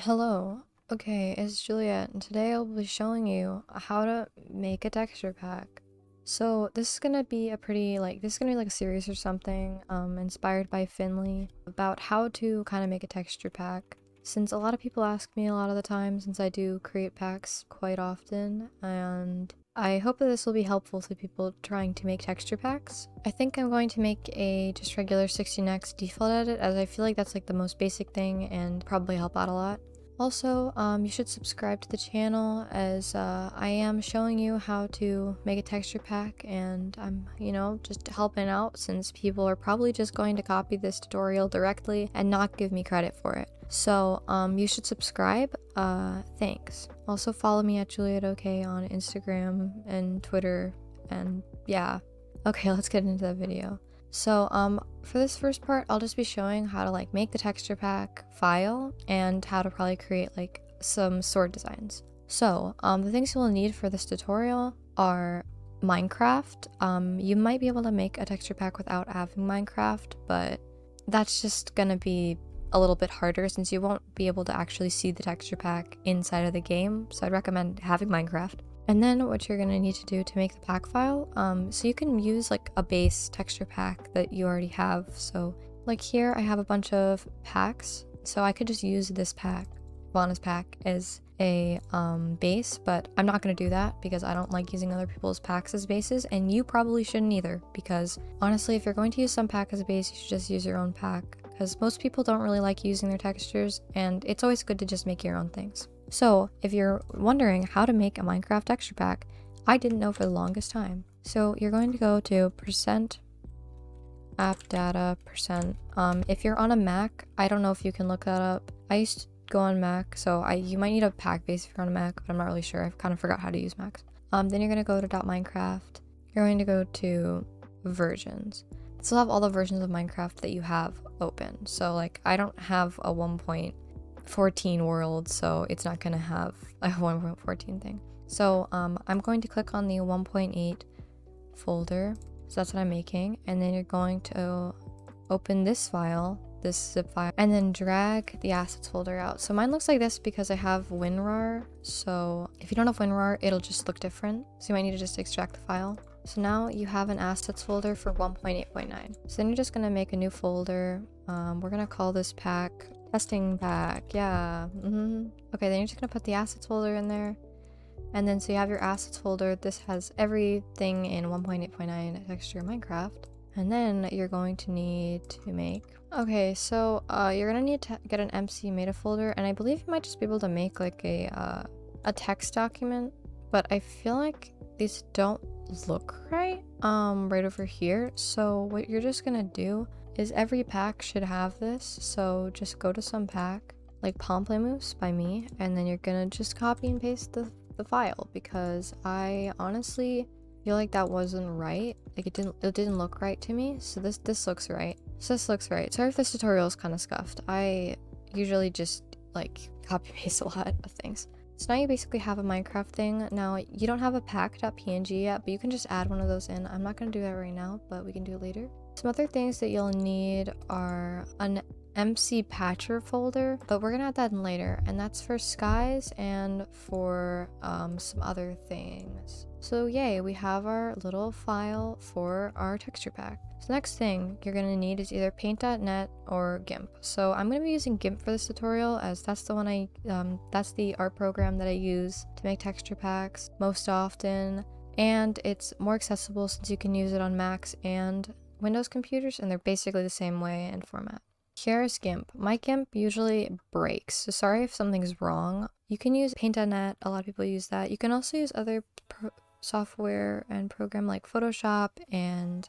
Hello. Okay, it's Juliet, and today I'll be showing you how to make a texture pack. So this is gonna be a series or something, inspired by Finley, about how to kind of make a texture pack. Since a lot of people ask me a lot of the time, since I do create packs quite often, and I hope that this will be helpful to people trying to make texture packs. I think I'm going to make a just regular 16x default edit, as I feel like that's like the most basic thing and probably help out a lot. Also, you should subscribe to the channel, as I am showing you how to make a texture pack, and I'm, just helping out since people are probably just going to copy this tutorial directly and not give me credit for it. So, you should subscribe. Thanks. Also follow me at Juuliet OK on Instagram and Twitter, and yeah. Okay, let's get into the video. So, for this first part, I'll just be showing how to make the texture pack file and how to probably create some sword designs. So, the things you'll need for this tutorial are Minecraft. You might be able to make a texture pack without having Minecraft, but that's just gonna be a little bit harder since you won't be able to actually see the texture pack inside of the game. So I'd recommend having Minecraft. And then what you're gonna need to do to make the pack file, so you can use a base texture pack that you already have. So here I have a bunch of packs, so I could just use this pack, Vana's pack, as a base, but I'm not gonna do that because I don't like using other people's packs as bases, and you probably shouldn't either, because honestly, if you're going to use some pack as a base, you should just use your own pack, because most people don't really like using their textures, and it's always good to just make your own things. So if you're wondering how to make a Minecraft texture pack, I didn't know for the longest time. So you're going to go to % app data %. If you're on a Mac, I don't know if you can look that up. I used to go on Mac, so you might need a pack base if you're on a Mac, but I'm not really sure. I've kind of forgot how to use Macs. Then you're going to go to .minecraft. You're going to go to versions. This will have all the versions of Minecraft that you have open. So I don't have a 1.14 world, so it's not going to have a 1.14 thing. So I'm going to click on the 1.8 folder. So that's what I'm making. And then you're going to open this file, this zip file, and then drag the assets folder out. So mine looks like this because I have WinRAR. So if you don't have WinRAR, it'll just look different. So you might need to just extract the file. So now you have an assets folder for 1.8.9. So then you're just going to make a new folder. We're going to call this pack testing pack. Yeah. Okay, then you're just going to put the assets folder in there. And then so you have your assets folder. This has everything in 1.8.9 texture Minecraft. And then you're going to need to make... Okay, so you're going to need to get an MC meta folder. And I believe you might just be able to make a text document. But I feel like these don't look right right over here. So what you're just gonna do is every pack should have this, so just go to some pack like Pamplemousse by me, and then you're gonna just copy and paste the file, because I honestly feel like that wasn't right. It didn't look right to me. So this looks right. So this looks right. Sorry if this tutorial is kind of scuffed. I usually just copy paste a lot of things. So now you basically have a Minecraft thing. Now you don't have a pack.png yet, but you can just add one of those in. I'm not going to do that right now, but we can do it later. Some other things that you'll need are an MC patcher folder, but we're going to add that in later, and that's for skies and for some other things. So yay, we have our little file for our texture pack. So next thing you're going to need is either paint.net or GIMP. So I'm going to be using GIMP for this tutorial, as that's the one that's the art program that I use to make texture packs most often, and it's more accessible since you can use it on Macs and Windows computers, and they're basically the same way and format. Here's GIMP. My GIMP usually breaks, so sorry if something's wrong. You can use paint.net, a lot of people use that. You can also use other software and program like Photoshop, and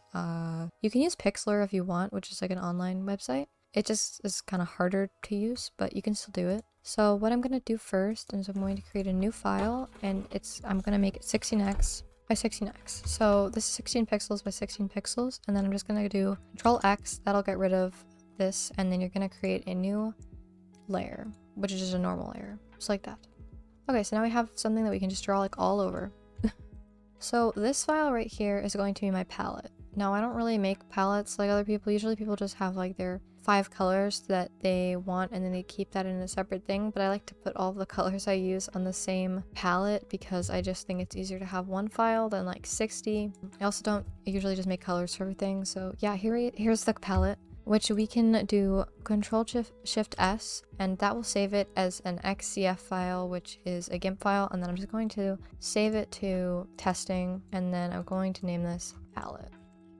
you can use Pixlr if you want, which is an online website. It just is kind of harder to use, but you can still do it. So what I'm going to do first is I'm going to create a new file, and I'm going to make it 16x by 16x. So this is 16 pixels by 16 pixels, and then I'm just going to do Control X. That'll get rid of this, and then you're going to create a new layer, which is just a normal layer, just like that. Okay, so now we have something that we can just draw all over. So this file right here is going to be my palette. Now I don't really make palettes like other people. Usually people just have their 5 colors that they want, and then they keep that in a separate thing. But I like to put all the colors I use on the same palette because I just think it's easier to have one file than like 60. I also don't usually just make colors for everything. So yeah, here's the palette, which we can do Control Shift S, and that will save it as an XCF file, which is a GIMP file. And then I'm just going to save it to testing, and then I'm going to name this palette.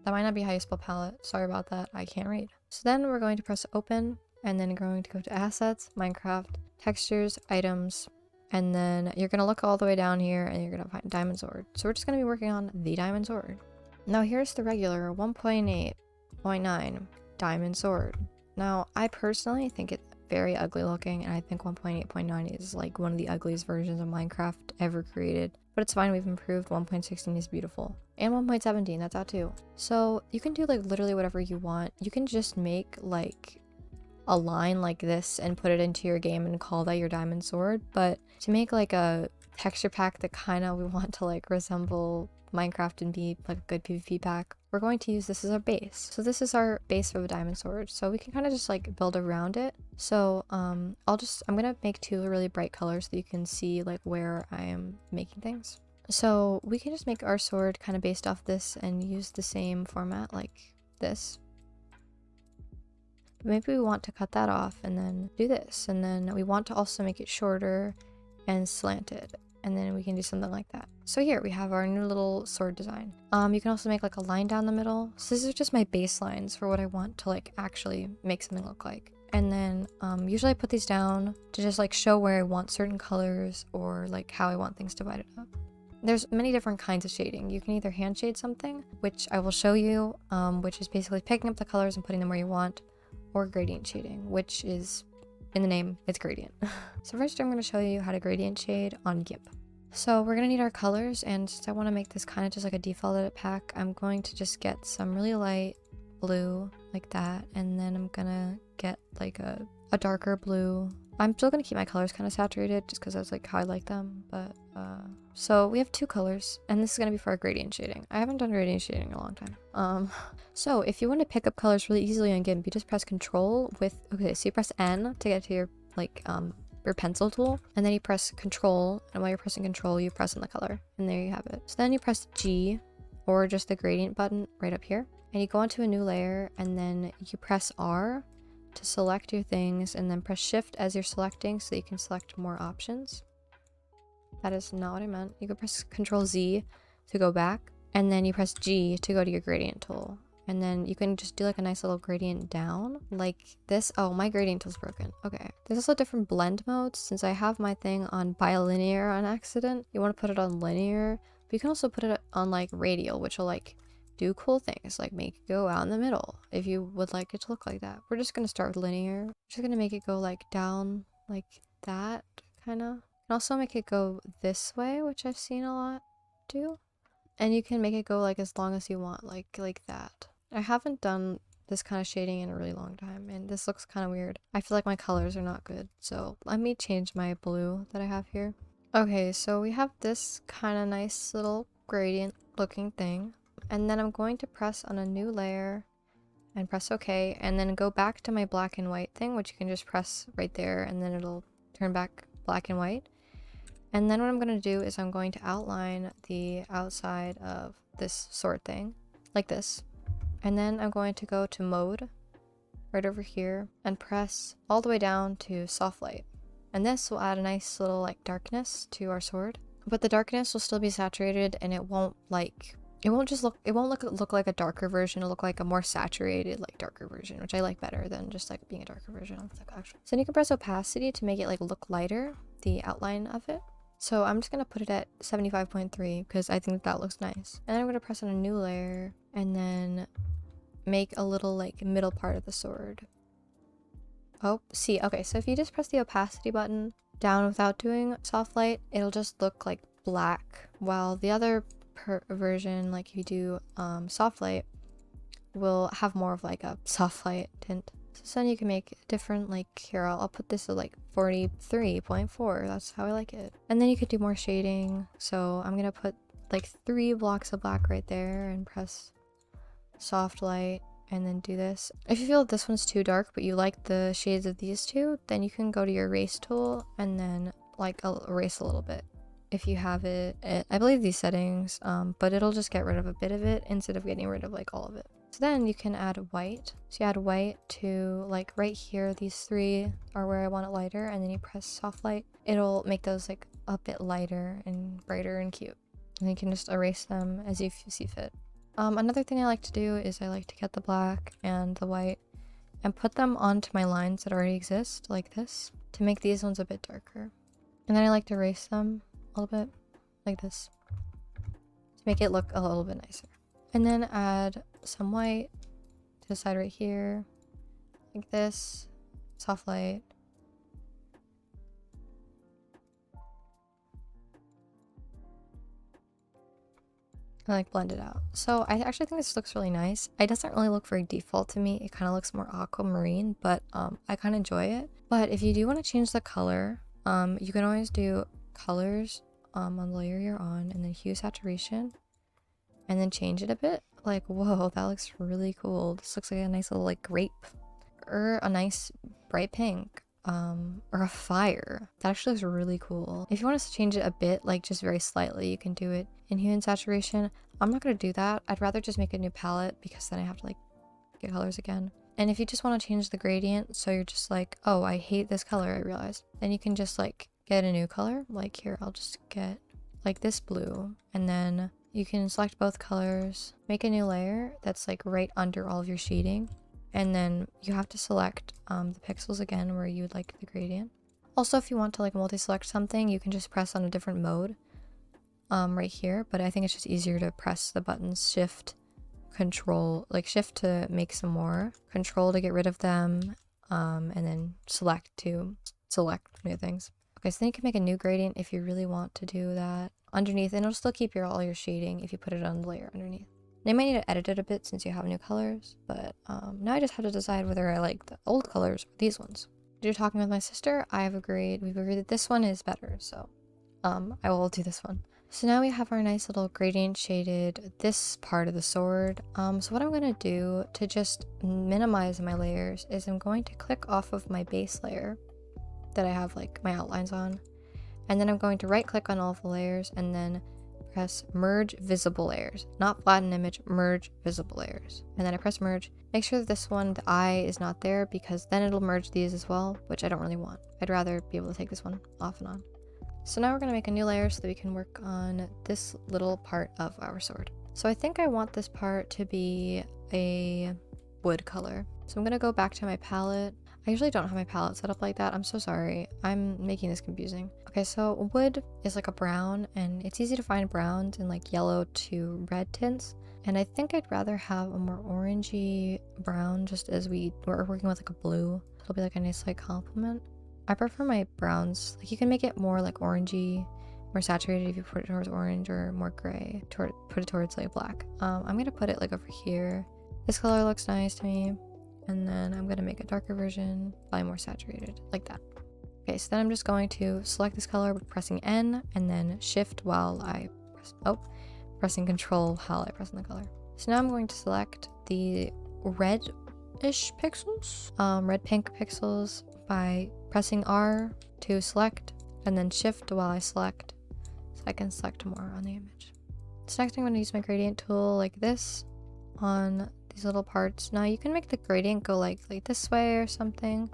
That might not be how you spell palette. Sorry about that. I can't read. So then we're going to press open, and then going to go to assets, Minecraft, textures, items, and then you're going to look all the way down here and you're going to find diamond sword. So we're just going to be working on the diamond sword. Now here's the regular 1.8.9 diamond sword. Now I personally think it's very ugly looking, and I think 1.8.9 is like one of the ugliest versions of Minecraft ever created. But it's fine, we've improved. 1.16 is beautiful. And 1.17, that's out too. So you can do like literally whatever you want. You can just make like a line like this and put it into your game and call that your diamond sword. But to make like a texture pack that kind of we want to like resemble Minecraft and be like a good PvP pack, we're going to use this as our base. So this is our base for a diamond sword. So we can kind of just like build around it. So I'm gonna make 2 really bright colors so you can see like where I am making things. So we can just make our sword kind of based off this and use the same format like this. But maybe we want to cut that off and then do this. And then we want to also make it shorter and slanted. And then we can do something like that. So here we have our new little sword design. You can also make like a line down the middle. So these are just my baselines for what I want to like actually make something look like. And then usually I put these down to just like show where I want certain colors or like how I want things divided up. There's many different kinds of shading. You can either hand shade something, which I will show you, which is basically picking up the colors and putting them where you want, or gradient shading, which is in the name, it's gradient. So first I'm going to show you how to gradient shade on GIMP. So we're going to need our colors, and since I want to make this kind of just like a default edit pack, I'm going to just get some really light blue like that, and then I'm going to get like a darker blue. I'm still going to keep my colors kind of saturated just because that's like how I like them, but so we have 2 colors, and this is going to be for our gradient shading. I haven't done gradient shading in a long time. So if you want to pick up colors really easily on GIMP, you just press Control with, okay, so you press N to get to your like your pencil tool, and then you press Control, and while you're pressing Control, you press in the color, and there you have it. So then you press G, or just the gradient button right up here, and you go onto a new layer, and then you press R to select your things, and then press Shift as you're selecting so that you can select more options. That is not what I meant. You can press Control Z to go back, and then you press G to go to your gradient tool. And then you can just do like a nice little gradient down like this. Oh, my gradient tool's broken. Okay. There's also different blend modes. Since I have my thing on bilinear on accident, you want to put it on linear, but you can also put it on like radial, which will like do cool things, like make it go out in the middle if you would like it to look like that. We're just going to start with linear. We're just going to make it go like down like that, kind of. And also make it go this way, which I've seen a lot too. And you can make it go like as long as you want, like that. I haven't done this kind of shading in a really long time, and this looks kind of weird. I feel like my colors are not good, so let me change my blue that I have here. Okay, so we have this kind of nice little gradient looking thing, and then I'm going to press on a new layer and press OK, and then go back to my black and white thing, which you can just press right there, and then it'll turn back black and white. And then what I'm going to do is I'm going to outline the outside of this sword thing like this. And then I'm going to go to mode right over here and press all the way down to soft light. And this will add a nice little like darkness to our sword. But the darkness will still be saturated, and it won't look like a darker version. It'll look like a more saturated like darker version, which I like better than just like being a darker version of the actual. So then you can press opacity to make it like look lighter, the outline of it. So I'm just going to put it at 75.3 because I think that looks nice. And then I'm going to press on a new layer and then make a little like middle part of the sword. Oh, see, okay, so if you just press the opacity button down without doing soft light, it'll just look like black, while the other version, like if you do soft light, will have more of like a soft light tint. So then you can make different, like here, I'll put this at like 43.4, that's how I like it. And then you could do more shading, so I'm gonna put like 3 blocks of black right there and press soft light, and then do this. If you feel this one's too dark but you like the shades of these two, then you can go to your erase tool and then like erase a little bit if you have it. I believe these settings, but it'll just get rid of a bit of it instead of getting rid of like all of it. So then you can add white. So you add white to like right here, these three are where I want it lighter, and then you press soft light. It'll make those like a bit lighter and brighter and cute. And you can just erase them as you see fit. Another thing I like to do is I like to get the black and the white and put them onto my lines that already exist, like this, to make these ones a bit darker. And then I like to erase them a little bit, like this, to make it look a little bit nicer. And then add some white to the side right here, like this, soft light. And like blend it out. So I actually think this looks really nice. It doesn't really look very default to me. It kind of looks more aquamarine, but I kind of enjoy it. But if you do want to change the color, you can always do colors on the layer you're on, and then hue saturation, and then change it a bit. Like, whoa, that looks really cool. This looks like a nice little like grape, or a nice bright pink, or a fire. That actually looks really cool. If you want us to change it a bit, like just very slightly, you can do it in hue and saturation. I'm not going to do that. I'd rather just make a new palette, because then I have to like get colors again. And if you just want to change the gradient, so you're just like, oh, I hate this color, I realized, then you can just like get a new color. Like here, I'll just get like this blue, and then you can select both colors, make a new layer that's like right under all of your shading, and then you have to select the pixels again where you would like the gradient. Also, if you want to like multi-select something, you can just press on a different mode right here, but I think it's just easier to press the buttons shift, control, like shift to make some more, control to get rid of them, and then select to select new things. Okay, so then you can make a new gradient if you really want to do that underneath, and it'll still keep all your shading if you put it on the layer underneath. Now you might need to edit it a bit since you have new colors, but now I just have to decide whether I like the old colors or these ones. After talking with my sister, we've agreed that this one is better, so I will do this one. So now we have our nice little gradient shaded this part of the sword. So what I'm going to do to just minimize my layers is I'm going to click off of my base layer that I have like my outlines on, and then I'm going to right click on all of the layers and then press merge visible layers, not flatten image, merge visible layers. And then I press merge. Make sure that this one, the eye, is not there, because then it'll merge these as well, which I don't really want. I'd rather be able to take this one off and on. So now we're going to make a new layer so that we can work on this little part of our sword. So I think I want this part to be a wood color. So I'm going to go back to my palette. I usually don't have my palette set up like that. I'm so sorry. I'm making this confusing. Okay, so wood is like a brown, and it's easy to find browns in like yellow to red tints. And I think I'd rather have a more orangey brown, just as we're working with like a blue. It'll be like a nice like complement. I prefer my browns. Like you can make it more like orangey, more saturated if you put it towards orange, or more gray, put it towards like black. I'm gonna put it like over here. This color looks nice to me. And then I'm going to make a darker version, probably more saturated, like that. Okay, so then I'm just going to select this color by pressing N, and then shift while I pressing control while I press on the color. So now I'm going to select the red-ish pixels, red pink pixels, by pressing R to select, and then shift while I select, so I can select more on the image. So next I'm going to use my gradient tool like this on these little parts. Now you can make the gradient go like this way or something,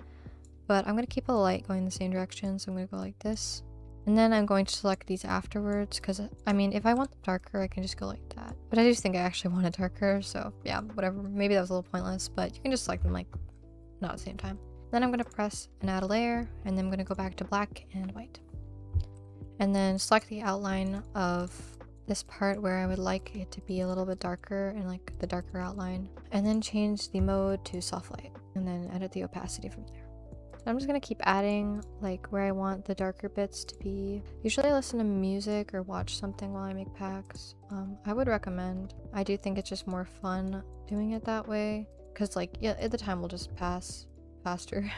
but I'm going to keep the light going the same direction, so I'm going to go like this. And then I'm going to select these afterwards, because I mean, if I want them darker, I can just go like that. But I just think I actually want it darker, so yeah, whatever. Maybe that was a little pointless, but you can just select them like not at the same time. Then I'm going to press and add a layer, and then I'm going to go back to black and white. And then select the outline of this part where I would like it to be a little bit darker, and like the darker outline, and then change the mode to soft light, and then edit the opacity from there. So I'm just gonna keep adding like where I want the darker bits to be. Usually I listen to music or watch something while I make packs. I would recommend. I do think it's just more fun doing it that way, because like yeah, the time will just pass faster.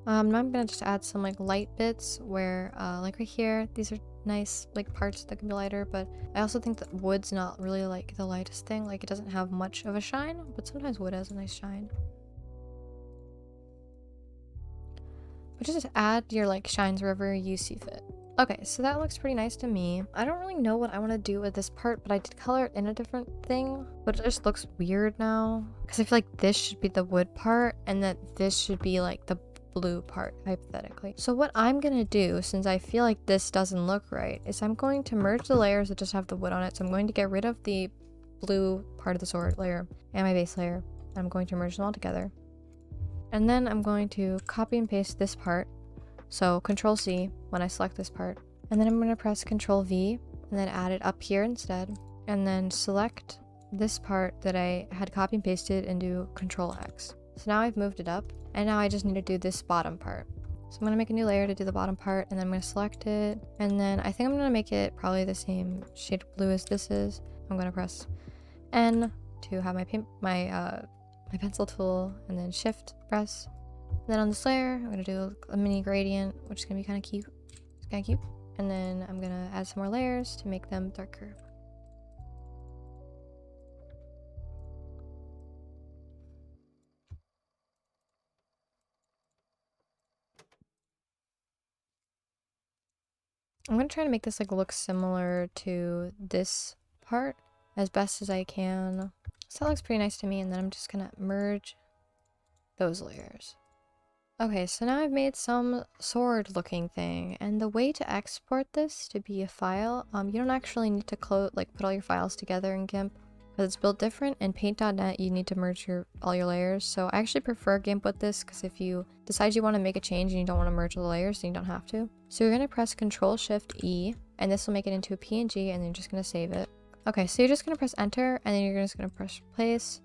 Now I'm gonna just add some like light bits where like right here, these are nice like parts that can be lighter, but I also think that wood's not really like the lightest thing. Like it doesn't have much of a shine, but sometimes wood has a nice shine. But just add your like shines wherever you see fit. Okay, so that looks pretty nice to me. I don't really know what I want to do with this part, but I did color it in a different thing, but it just looks weird now. Because I feel like this should be the wood part, and that this should be like the blue part, hypothetically. So what I'm gonna do, since I feel like this doesn't look right, is I'm going to merge the layers that just have the wood on it. So I'm going to get rid of the blue part of the sword layer and my base layer. I'm going to merge them all together. And then I'm going to copy and paste this part. So Control C when I select this part. And then I'm going to press Control V and then add it up here instead. And then select this part that I had copy and pasted and do Control X. So now I've moved it up, and now I just need to do this bottom part. So I'm going to make a new layer to do the bottom part, and then I'm going to select it. And then I think I'm going to make it probably the same shade of blue as this is. I'm going to press N to have my pencil tool, and then Shift press. And then on this layer, I'm going to do a mini gradient, which is going to be kind of cute. It's kind of cute. And then I'm going to add some more layers to make them darker. I'm going to try to make this like look similar to this part as best as I can. So that looks pretty nice to me, and then I'm just going to merge those layers. Okay, so now I've made some sword looking thing, and the way to export this to be a file, you don't actually need to put all your files together in GIMP, because it's built different. In Paint.net you need to merge all your layers, so I actually prefer GIMP with this, because if you decide you want to make a change and you don't want to merge the layers, then you don't have to. So you're going to press Control Shift E, and this will make it into a PNG, and then you're just going to save it. Okay, so you're just going to press Enter, and then you're just going to press Place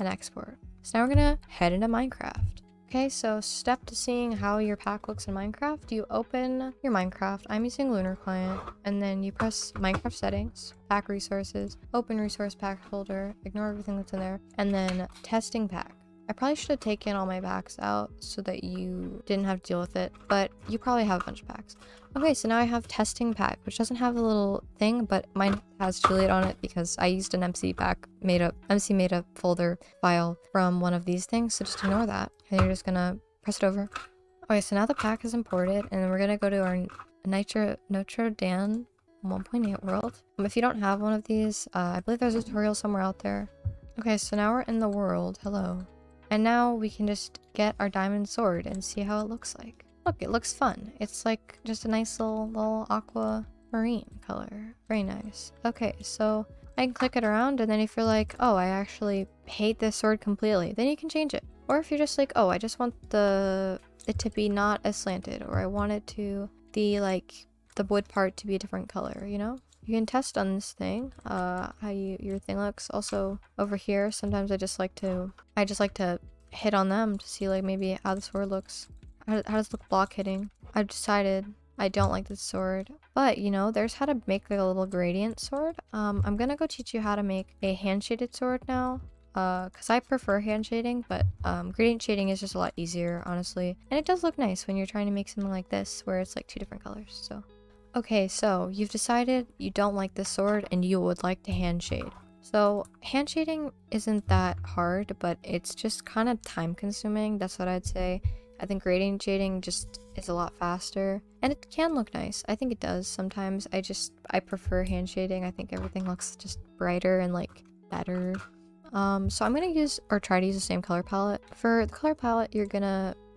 and Export. So now we're going to head into Minecraft. Okay, so step to seeing how your pack looks in Minecraft, you open your Minecraft. I'm using Lunar Client, and then you press Minecraft Settings, Pack Resources, Open Resource Pack Folder, ignore everything that's in there, and then Testing Pack. I probably should have taken all my packs out so that you didn't have to deal with it, but you probably have a bunch of packs. Okay, so now I have Testing Pack, which doesn't have a little thing, but mine has Juuliet on it because I used an MC made a folder file from one of these things, so just ignore that. And you're just gonna press it over. Okay, so now the pack is imported, and then we're gonna go to our Notre Dame 1.8 world. If you don't have one of these, I believe there's a tutorial somewhere out there. Okay, so now we're in the world. Hello. And now we can just get our diamond sword and see how it looks like. Look, it looks fun. It's like just a nice little aquamarine color. Very nice. Okay, so I can click it around, and then if you're like, oh, I actually hate this sword completely, then you can change it. Or if you're just like, oh, I just want it to be not as slanted, or I want it to be like the wood part to be a different color, you know? You can test on this thing, how your thing looks. Also over here, sometimes I just like to hit on them to see like maybe how the sword looks. How does it look block hitting? I've decided I don't like this sword, but you know, there's how to make like a little gradient sword. I'm gonna go teach you how to make a hand shaded sword now. Because I prefer hand shading, but gradient shading is just a lot easier, honestly. And it does look nice when you're trying to make something like this, where it's like two different colors, so. Okay, so you've decided you don't like this sword and you would like to hand shade. So hand shading isn't that hard, but it's just kind of time consuming, that's what I'd say. I think gradient shading just is a lot faster, and it can look nice. I think it does sometimes. I prefer hand shading. I think everything looks just brighter and like better. So I'm gonna use, or try to use, the same color palette. For the color palette,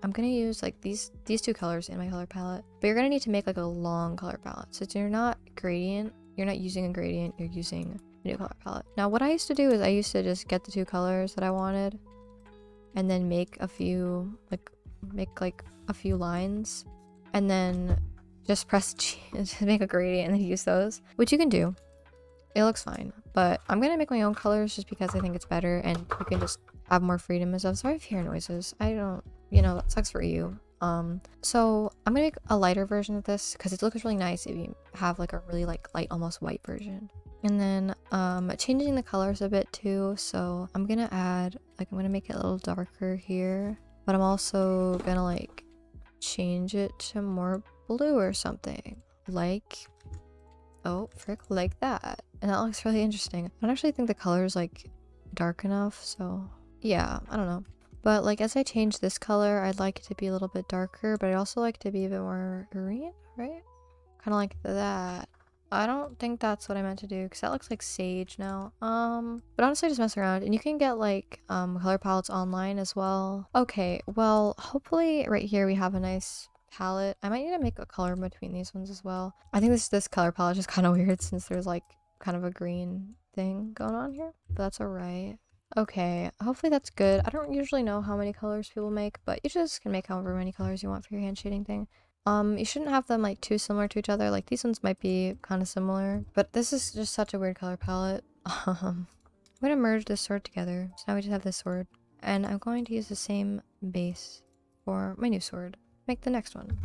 I'm gonna use like these two colors in my color palette, but you're gonna need to make like a long color palette. So you're not using a gradient, you're using a new color palette. Now what I used to do is I used to just get the two colors that I wanted, and then make a few lines, and then just press G to make a gradient and then use those, which you can do. It looks fine, but I'm gonna make my own colors just because I think it's better, and you can just have more freedom and stuff. Sorry if you hear noises. That sucks for you. So I'm gonna make a lighter version of this because it looks really nice if you have like a really like light, almost white version. And then changing the colors a bit too. So I'm gonna make it a little darker here. but I'm also gonna like change it to more blue or something. Like, oh, frick, like that. And that looks really interesting. I don't actually think the color is like dark enough, so yeah, I don't know. But like as I change this color, I'd like it to be a little bit darker, but I'd also like to be a bit more green, right? Kind of like that. I don't think that's what I meant to do because that looks like sage now. But honestly, just mess around, and you can get like color palettes online as well. Okay, well, hopefully right here we have a nice palette. I might need to make a color in between these ones as well. I think this color palette is kind of weird since there's like kind of a green thing going on here, but that's alright. Okay, hopefully that's good. I don't usually know how many colors people make, but you just can make however many colors you want for your hand shading thing. You shouldn't have them like too similar to each other. Like these ones might be kind of similar, but this is just such a weird color palette. I'm gonna merge this sword together. So now we just have this sword, and I'm going to use the same base for my new sword. Make the next one.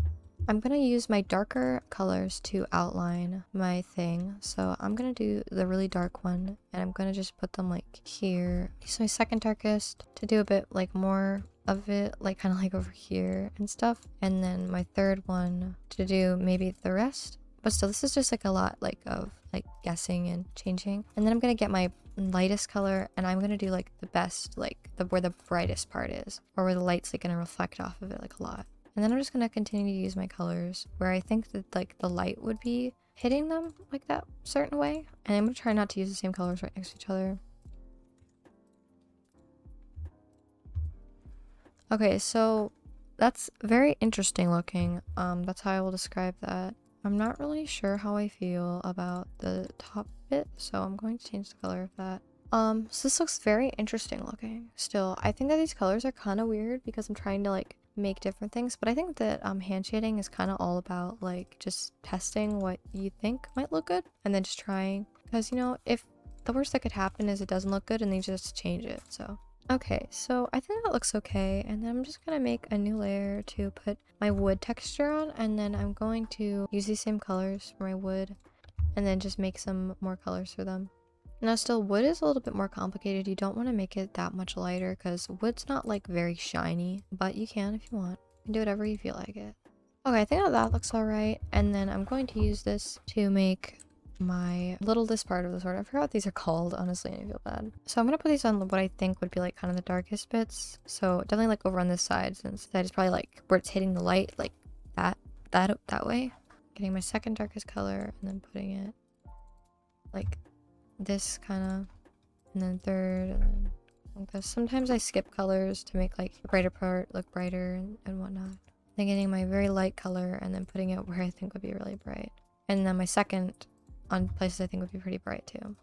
I'm gonna use my darker colors to outline my thing. So I'm gonna do the really dark one, and I'm gonna just put them like here. Use my second darkest to do a bit like more of it, like kind of like over here and stuff, and then my third one to do maybe the rest. But still, this is just like a lot like of like guessing and changing. And then I'm gonna get my lightest color, and I'm gonna do like the best, like where the brightest part is, or where the light's like gonna reflect off of it like a lot. And then I'm just gonna continue to use my colors where I think that like the light would be hitting them like that certain way. And I'm gonna try not to use the same colors right next to each other. Okay, so that's very interesting looking. That's how I will describe that. I'm not really sure how I feel about the top bit, so I'm going to change the color of that. So this looks very interesting looking. Still, I think that these colors are kind of weird because I'm trying to like make different things, but I think that hand shading is kind of all about like just testing what you think might look good and then just trying, because you know, if the worst that could happen is it doesn't look good and then you just change it. So okay, so I think that looks okay, and then I'm just gonna make a new layer to put my wood texture on, and then I'm going to use these same colors for my wood and then just make some more colors for them. Now still, wood is a little bit more complicated. You don't want to make it that much lighter because wood's not like very shiny, but you can if you want. You can do whatever you feel like it. Okay, I think that looks alright, and then I'm going to use this to make my this part of the sword. I forgot what these are called, honestly, and I feel bad. So I'm gonna put these on what I think would be like kind of the darkest bits. So definitely like over on this side, since that is probably like where it's hitting the light, like that way. Getting my second darkest color and then putting it like this kind of, and then third, and then like this. Sometimes I skip colors to make like the brighter part look brighter and whatnot. Then getting my very light color and then putting it where I think would be really bright. And then my second on places I think would be pretty bright too.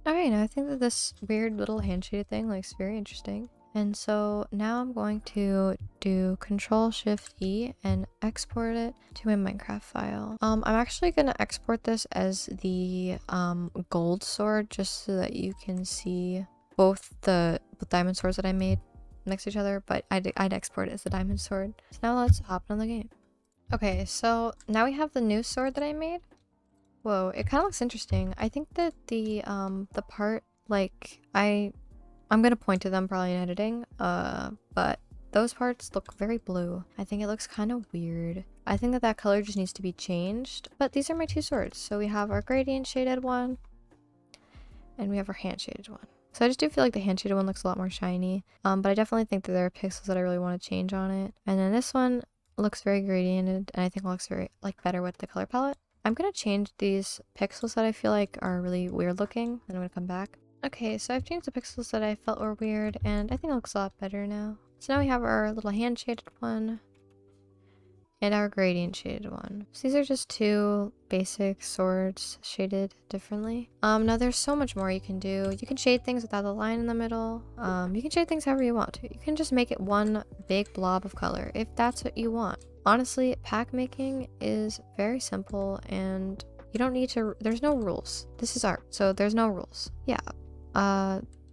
Okay, now I think that this weird little hand shaded thing looks very interesting. And so now I'm going to do Control-Shift-E and export it to a Minecraft file. I'm actually going to export this as the gold sword just so that you can see both the diamond swords that I made next to each other, but I'd export it as the diamond sword. So now let's hop on the game. Okay, so now we have the new sword that I made. Whoa, it kind of looks interesting. I think that the part, like, I'm gonna point to them probably in editing, but those parts look very blue. I think it looks kind of weird. I think that color just needs to be changed, but these are my two swords. So we have our gradient shaded one, and we have our hand shaded one. So I just do feel like the hand shaded one looks a lot more shiny, but I definitely think that there are pixels that I really want to change on it. And then this one looks very gradiented, and I think it looks very, like, better with the color palette. I'm gonna change these pixels that I feel like are really weird looking, and I'm gonna come back. Okay, so I've changed the pixels that I felt were weird, and I think it looks a lot better now. So now we have our little hand shaded one and our gradient shaded one. So these are just two basic swords shaded differently. Now there's so much more you can do. You can shade things without the line in the middle. You can shade things however you want to. You can just make it one big blob of color if that's what you want. Honestly, pack making is very simple, and you don't need to, there's no rules. This is art, so there's no rules. Yeah.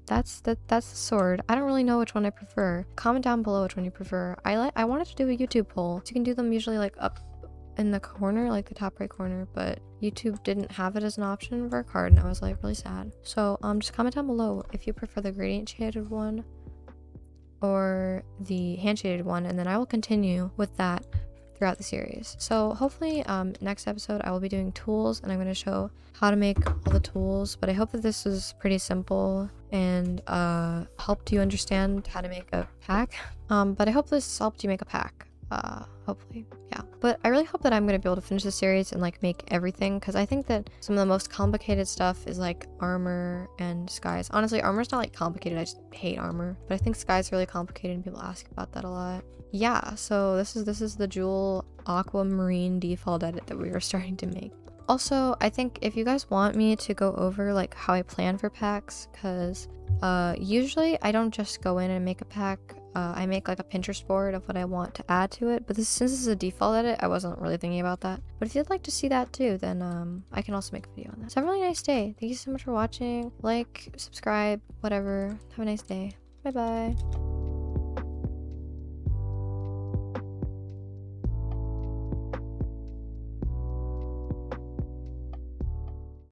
that's the sword. I don't really know which one I prefer. Comment down below which one you prefer. I wanted to do a YouTube poll. So you can do them usually like up in the corner, like the top right corner, but YouTube didn't have it as an option for a card, and I was like really sad. So just comment down below if you prefer the gradient shaded one or the hand shaded one, and then I will continue with that throughout the series. So hopefully next episode I will be doing tools, and I'm going to show how to make all the tools, but I hope that this was pretty simple and helped you understand how to make a pack. But I hope this helped you make a pack. Hopefully, yeah. But I really hope that I'm gonna be able to finish the series and like make everything, because I think that some of the most complicated stuff is like armor and skies. Honestly, armor's not like complicated, I just hate armor, but I think skies are really complicated and people ask about that a lot. Yeah, so this is the Jewel aquamarine default edit that we were starting to make. Also, I think if you guys want me to go over like how I plan for packs, because usually I don't just go in and make a pack. I make like a Pinterest board of what I want to add to it, but since this is a default edit, I wasn't really thinking about that. But if you'd like to see that too, then I can also make a video on that. So have a really nice day. Thank you so much for watching. Like, subscribe, whatever. Have a nice day. Bye bye.